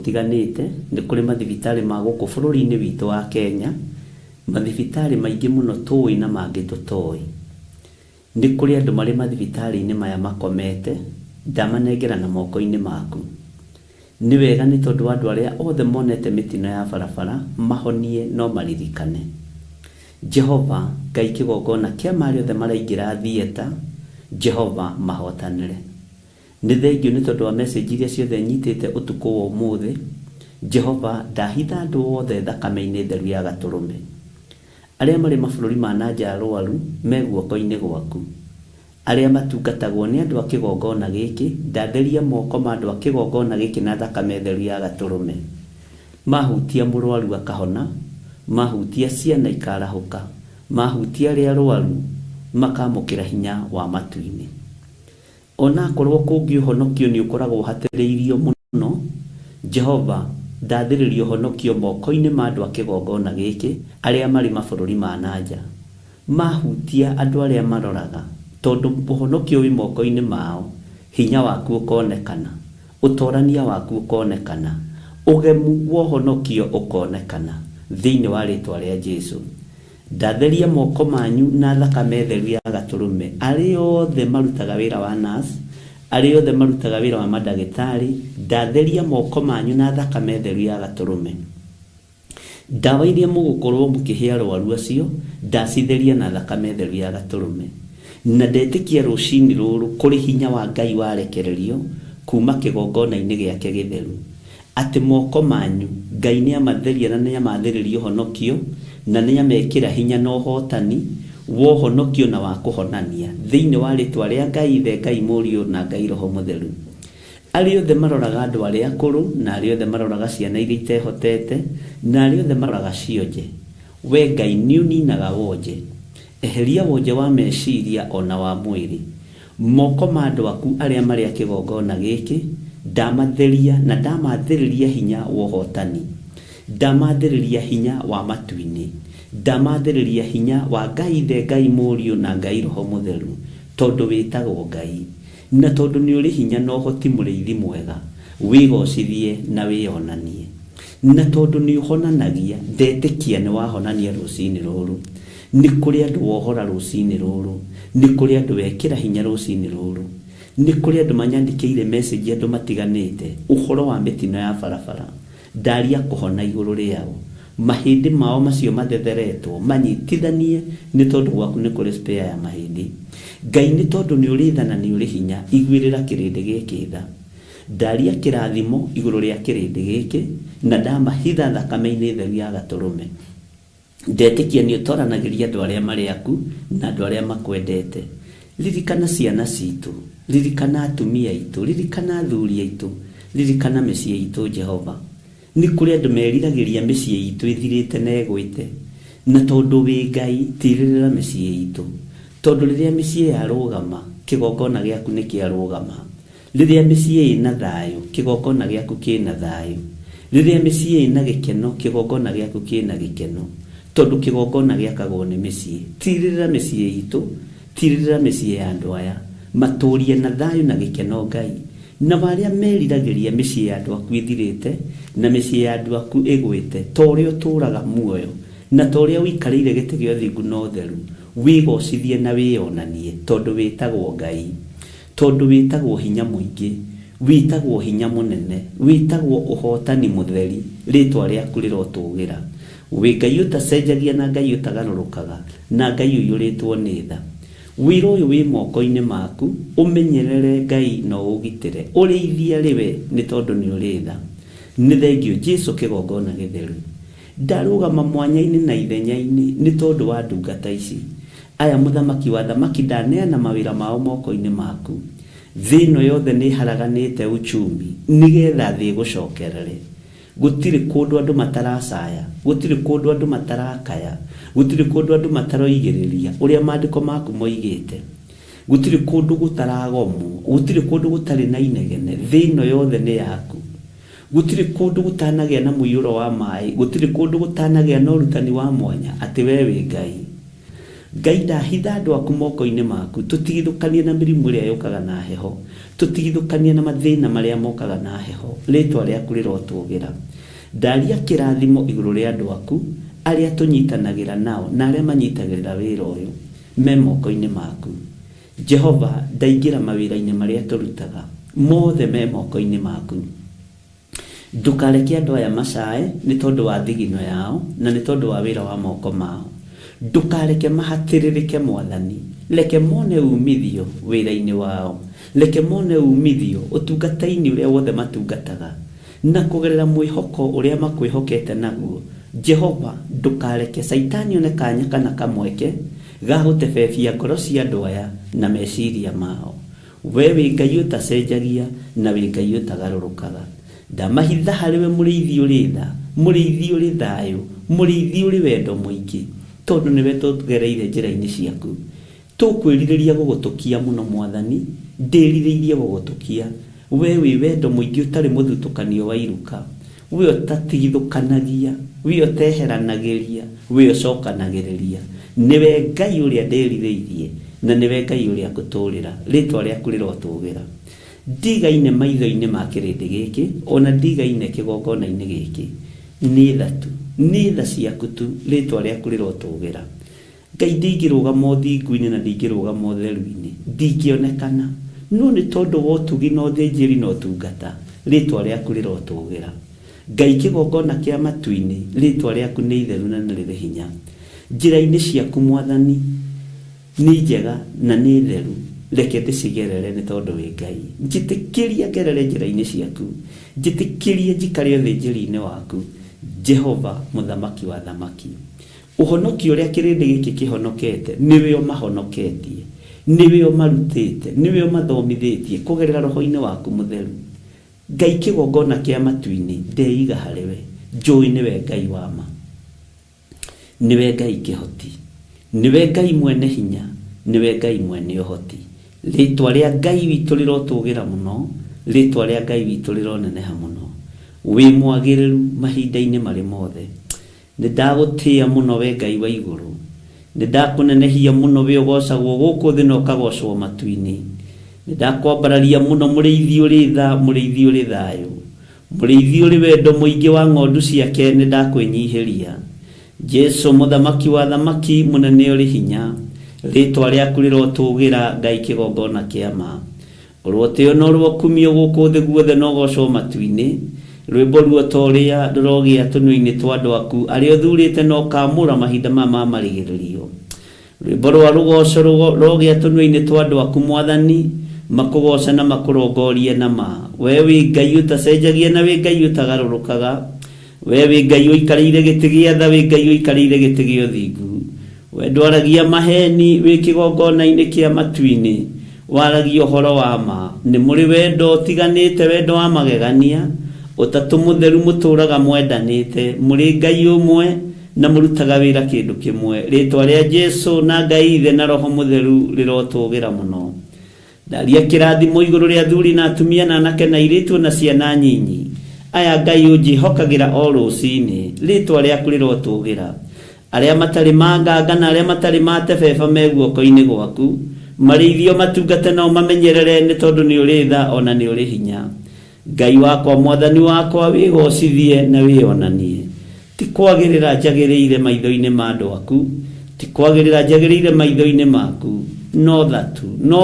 gutiganite ni kuri mathibitari ma guku bururi-ini witu wa Kenya, mathibitari maingi muno tui na mangi tutoi. Ni kuri andu mari mathibitari-ini maya makomete, ndamanengera na moko-ini maku. Ni wega ni tondu andu aria othe monete mitino ya barabara mahonie no maririkane. Jehova Ngai kigongona kia mari othe maraingira thieta, Jehova mahotanire. Ni thengiu ni tondu wa message iria ciothe nyitite utuku wa umuthi, Jehova ndahitha andu othe thakame-ini theru ya gaturume. Aria mari mabururi ma nanja arwaru me guoko-ini gwaku. Aria matungatagwo ni andu a kigongona giki, ndatheria moko ma andu a kigongona giki na thakame theru ya gaturume. Mahutia murwaru akahona, mahutia ciana ikarahuka, mahutia aria arwaru makamukira hinya wa matu-ini. Ona korwo kungi uhonokio ni ukoragwo hatiriirio muno, Jehova ndathiririo honokio moko-ini ma andu a kigongona giki aria mari mabururi ma nanja. Mahutia andu aria maroraga, tondu uhonokio wi moko-ini mao, hinya waku ukonekana, utorania waku ukonekana, ugemu wa uhonokio ukonekana thiini wa ritwa ria Jesu. Ndatheria moko manyu na thakame theru ya gaturume aria othe marutaga wira wa nurse, aria othe marutaga wira wa madagitari, ndatheria moko manyu na thakame theru ya gaturume. Ndawa iria mugukorwo mukihe arwaru acio ndacitheria na thakame theru ya gaturume. Na ndetikia rucini ruru kuri hinya wa Ngai warekererio kuma kigongona-ini giake githeru, ati moko manyu Ngai ni amatheria na ni amathiririo honokio na ni amekira hinya no hotani wo honokio na wa kuhonania thiini wa ritwa ria Ngai Ithe, Ngai Murio na Ngai Roho Mutheru. Aria othe maroraga andu aria akuru na aria othe maroraga ciana iria itehotete na aria othe maroraga cionje, we Ngai ni uninaga wonje. Eheria wonje wa meciria ona wa mwiri. Moko ma andu aku aria mari a kigongona giki ndamatheria na ndamathiriria hinya wa hotani, ndamathiriria hinya wa matu-ini, ndamathiriria hinya wa Ngai Ithe, Ngai Murio na Ngai Roho Mutheru, tondu witagwo Ngai na tondu ni uri hinya no hoti muriithi mwega, wigocithie na wionanie. Na tondu ni uhonanagia, ndetikia ni wahonania rucini ruru. Ni kuri andu wohora rucini ruru, ni kuri andu wekira hinya rucini ruru, ni kuri andu manyandikiire message andu matiganite uhoro wa mitino ya barabara. Ndaria kuhona iguru riao, mahindi mao macio mathetheretwo manyitithanie ni tondu gwaku ni kuri spare ya mahindi. Ngai ni tondu ni urithana ni uri hinya, igwirira kirindi giki tha. Ndaria kirathimo iguru ria kirindi giki na ndamahitha thakame-ini theru ya gaturume. Ndetikia ni utoranagiria andu aria mari aku na andu aria makwendete. Ririkana ciana citu, ririkana atumia itu, ririkana athuri aitu, ririkana micii itu Jehova. Ni kuri andu meriragiria micii itu ithirite na egwite, na tondu wi Ngai tiririra micii itu. Tondu riria micii yarugama kigongona giaku ni kiarugama. Riria micii ina thayu kigongona giaku kina thayu. Riria micii ina gikeno kigongona giaku kina gikeno. Tondu kigongona giakagwo ni micii. Tiririra micii itu, tiririra micii ya andu aya, maturie na thayu na gikeno Ngai. Na baria meriragiria micii ya andu aku ithirite na micii ya andu aku igwite, toria uturaga muoyo na toria wikarire giti gio thingu no theru, wigocithie na wionanie tondu witagwo Ngai, tondu witagwo hinya muingi, witagwo hinya munene, witagwo uhotani mutheri, ritwa riaku rirotugira. Wi Ngai utacenjagia na Ngai utagarurukaga na Ngai uyuritwo ni tha. Wiro uyu wi moko-ini maku, umenyerere Ngai no ugitire, urithia riwe ni tondu ni uri tha. Ni thengiu Jesu kigongona githeru. Ndarugama mwanya-ini na ithenya-ini ni tondu wa ndungata ici. Aya muthamaki wa thamaki ndaneana mawira mao moko-ini maku. Thino yothe ni haraganite uchumi nigetha thi gucokerere. Gutiri kundu andu mataracaya, gutiri kundu andu matarakaya, gutiri kundu andu mataroigiriria uria maandiko maku moigite. Gutiri kundu gutaragomu, gutiri kundu gutari na inegene, thino yothe ni yaku. Gutiri kundu gutanagia na muiyuro wa mai, gutiri kundu gutanagia na urutani wa mwanya ati we wi Ngai. Ngai ndahitha andu aku moko-ini maku tutigithukanie na mirimu iria yukaga na heho, tutigithukanie na mathina maria mokaga na heho, ritwa riaku rirotugira. Ndaria kirathimo iguru ria andu aku aria tunyitanagira nao na aria manyitagirira wira uyu me moko-ini maku. Jehova, ndaingira mawira-ini maria turutaga mothe me moko-ini maku. Ndukareke andu aya macae ni tondu wa thigino yao na ni tondu wa wira wa moko mao. Ndukareke mahatiririke Mwathani, reke mone umithio wira-ini wao, reke mone umithio utungata-ini uria wothe matungataga na kugerera mwihoko uria makwihokete naguo. Jehova, ndukareke Saitani one kanya kana kamweke ga gutebebia ngoro cia andu aya na meciria mao. We wi Ngai utacenjagia na wi Ngai utagarurukaga. Ndamahitha hariwe muriithi uri tha, muriithi uri thayu, muriithi uri wendo muingi, tondu niwe tugereire njira-ini ciaku. Tukwiririria gugutukia muno Mwathani, ndiririirie gugutukia. We wi wendo muingi utari muthutukanio wa iruka, we utatigithukanagia, we uteheranagiria, we ucokanagiriria. Niwe Ngai uria ndiririirie na niwe Ngai uria nguturira, ritwa riaku rirotugira. Ndigaine maitho-ini ma kirindi giki, ona ndigaine kigongona-ini giki. Ni thatu, ni tha ciaku tu, ritwa riaku rirotugira. Ngai ndingirugama uthingu-ini na ndingirugama utheru-ini, ndingionekana, no ni tondu wa utugi na uthinjiri na utungata, ritwa riaku rirotugira. Ngai kigongona kia matu-ini, ritwa riaku ni itheru na riri hinya. Njira-ini ciaku Mwathani ni njega na ni theru, reke ndicigerere ni tondu wi Ngai. Njitikiria ngerere njira-ini ciaku, njitikirie njikare uthinjiri-ini waku. Jehova, muthamaki wa thamaki, uhonoki uria kirindi giki kihonokete niwe umahonoketie, niwe umarutite, niwe umathomithitie kugerera roho-ini waku mutheru. Ngai kigongona kia matu-ini, ndeiga hariwe, njui niwe Ngai wa ma, niwe Ngai kihoti, niwe Ngai mwene hinya, niwe Ngai mwene uhoti. Ritwa ria Ngai witu rirotugira muno, ritwa ria Ngai witu rironeneha muno. Wi mwagiriru mahinda-ini mari mothe. Nindagutia muno we Ngai wa iguru, nindakunenehia muno we ugocagwo guku thi na ukagocwo matu-ini. Nindakwambararia muno muriithi uri tha, muriithi uri thayu, muriithi uri wendo muingi wa ng'ondu ciake nindakwinyihiria. Jesu, muthamaki wa thamaki, munene uri hinya, ritwa riaku rirotugira. Ngai kigongona kia ma, urwotio no rwokumio guku thi guothe no gocwo matu-ini. Rwimbo ruo toria rurogia tunui-ini twa andu aku aria uthurite no kamura mahinda ma marigiririo. Rwimbo rwa rugoco rurogia tunui-ini twa andu aku Mwathani, makugoca na makurongorie na ma. We wi Ngai utacenjagia na wi Ngai utagarurukaga. We wi Ngai uikariire giti gia tha, wi Ngai uikariire giti gia uthingu. We ndwaragia maheni wi kigongona-ini kia matu-ini, waragia uhoro wa ma. Ni muri wendo utiganite, wendo wa magegania, utatu mutheru muturaga mwendanite, muri Ngai umwe na murutaga wira kindu kimwe. Ritwa ria Jesu na Ngai ithe na roho mutheru rirotugira muno. Ndaria kirathimo iguru ria athuri na atumia na anake na iritu na ciana nyinyi aya Ngai unjihokagira o rucini, ritwa riaku rirotugira. Aria matari manganga na aria matari matebeba me guoko-ini gwaku, marithio matungate na mamenyerere ni tondu ni uri tha ona ni uri hinya. Ngai wakwa, Mwathani wakwa, wigocithie na wionanie. Ti kwagirira njagiriire maitho-ini ma andu aku, ti kwagirira njagiriire maitho-ini maku, no thatu no